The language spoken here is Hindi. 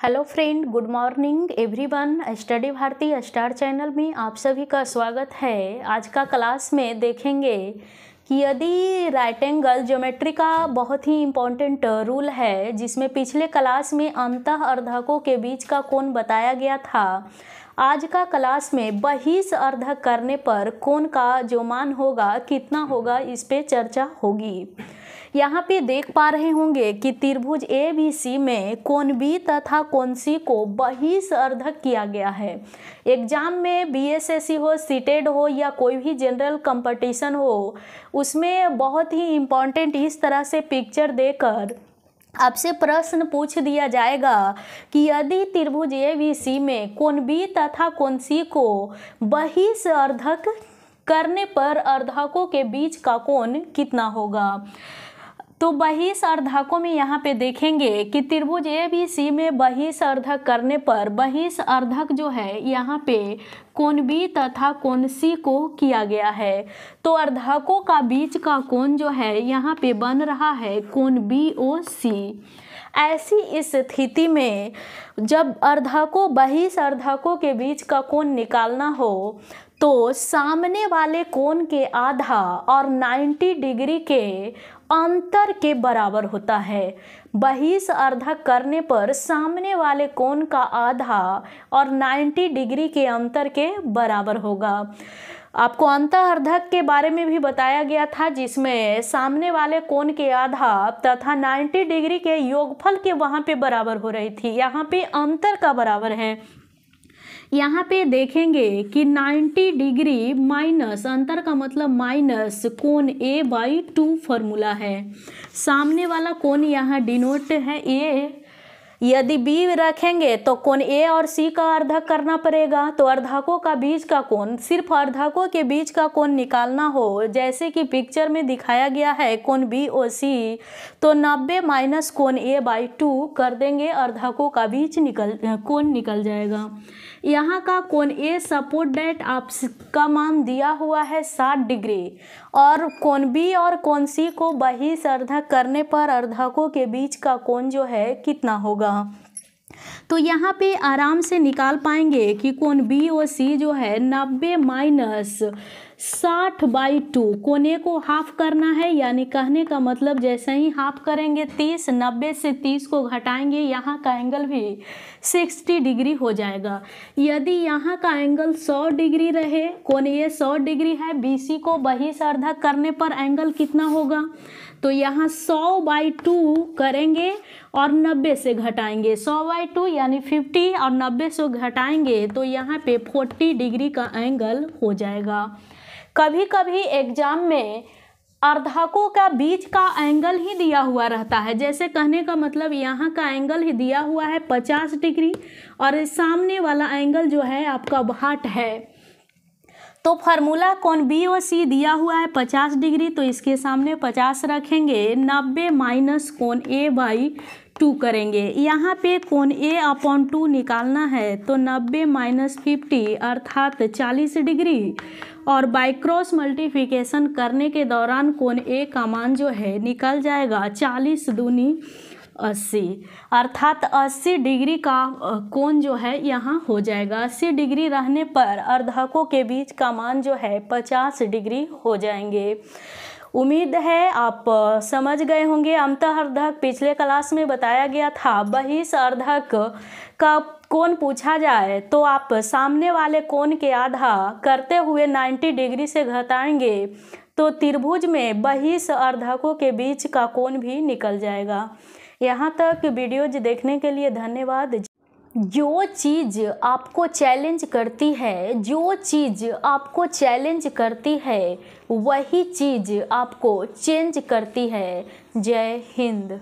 Hello friend, good morning everyone. Study Bharti star channel में आप सभी का स्वागत है। आज का क्लास में देखेंगे कि यदि राइट एंगल ज्योमेट्री का बहुत ही इम्पोर्टेंट रूल है, जिसमें पिछले क्लास में अंतः अर्धकों के बीच का कोण बताया गया था। आज का क्लास में बहिष अर्धक करने पर कोण का जो मान होगा कितना होगा, इस पे चर्चा होगी। यहाँ पे देख पा रहे होंगे कि त्रिभुज ABC में कोण B तथा कोण C को बहिष अर्धक किया गया है। एग्जाम में BSSC हो, सीटेड हो या कोई भी जनरल कंपटीशन हो, उसमें बहुत ही इम्पोर्टेंट इस तरह से पिक्चर देकर आपसे प्रश्न पूछ दिया जाएगा कि यदि त्रिभुज ABC में कोण B तथा कोण C को बहिष अर्धक करने पर अर्धकों के बीच का कोण कितना होगा। तो बहिष अर्धकों में यहाँ पे देखेंगे कि त्रिभुज ABC में बहिष अर्धक करने पर बहिष अर्धक जो है यहाँ पे कोण B तथा कोण C को किया गया है। तो अर्धकों का बीच का कोण जो है यहाँ पे बन रहा है कोण BOC। ऐसी स्थिति में जब अर्धकों बहिष अर्धकों के बीच का कोण निकालना हो तो सामने वाले कोण के आधा और 90 डिग्री के अंतर के बराबर होता है। बहिष अर्धक करने पर सामने वाले कोण का आधा और 90 डिग्री के अंतर के बराबर होगा। आपको अंतः अर्धक के बारे में भी बताया गया था, जिसमें सामने वाले कोण के आधा तथा 90 डिग्री के योगफल के वहाँ पे बराबर हो रही थी। यहाँ पे अंतर का बराबर है। यहाँ पे देखेंगे कि 90 डिग्री माइनस अंतर का मतलब माइनस कोण A/2 फॉर्मूला है। सामने वाला कोण यहाँ डिनोट है A। यदि B रखेंगे तो कोण A और C का अर्धक करना पड़ेगा। तो अर्धकों का बीच का कोण, सिर्फ अर्धकों के बीच का कोण निकालना हो, जैसे कि पिक्चर में दिखाया गया है कोण BOC, तो 90 माइनस कोण A/2 कर देंगे, अर्धकों का बीच कोण निकल जाएगा। यहाँ का कोण A सपोर्ट डेट आपका मान दिया हुआ है 60 डिग्री और कोण B और कोण C को बहिष अर्धक करने पर अर्धकों के बीच का कोण जो है कितना होगा। तो यहाँ पे आराम से निकाल पाएंगे कि कोण BOC जो है 90 माइनस 60/2, कोने को हाफ करना है, यानी कहने का मतलब जैसे ही हाफ करेंगे 30, 90 से 30 को घटाएंगे, यहाँ का एंगल भी 60 डिग्री हो जाएगा। यदि यहाँ का एंगल 100 डिग्री रहे, कोण ये 100 डिग्री है, BC को बहिष अर्धक करने पर एंगल कितना होगा, तो यहाँ 100/2 करेंगे और 90 से घटाएंगे। 100/2 यानी 50 और 90 से घटाएंगे तो यहाँ पे 40 डिग्री का एंगल हो जाएगा। कभी कभी एग्जाम में अर्धकों का बीच का एंगल ही दिया हुआ रहता है, जैसे कहने का मतलब यहाँ का एंगल ही दिया हुआ है 50 डिग्री और सामने वाला एंगल जो है आपका 60 है। तो फार्मूला कोण BOC दिया हुआ है 50 डिग्री, तो इसके सामने 50 रखेंगे, 90 माइनस कोण A/2 करेंगे। यहाँ पे कोण A/2 निकालना है, तो 90 माइनस 50 अर्थात 40 डिग्री और बाय क्रॉस मल्टीप्लिकेशन करने के दौरान कोण A का मान जो है निकल जाएगा 40 दूनी 80, अर्थात 80 डिग्री का कोण जो है यहाँ हो जाएगा। 80 डिग्री रहने पर अर्धकों के बीच का मान जो है 50 डिग्री हो जाएंगे। उम्मीद है आप समझ गए होंगे। अंतः अर्धक पिछले क्लास में बताया गया था। बहिष अर्धक का कोण पूछा जाए तो आप सामने वाले कोण के आधा करते हुए 90 डिग्री से घटाएंगे तो त्रिभुज में बहिष अर्धकों के बीच का कोण भी निकल जाएगा। यहाँ तक वीडियोज देखने के लिए धन्यवाद। जो चीज़ आपको चैलेंज करती है, जो चीज़ आपको चैलेंज करती है, वही चीज़ आपको चेंज करती है। जय हिंद।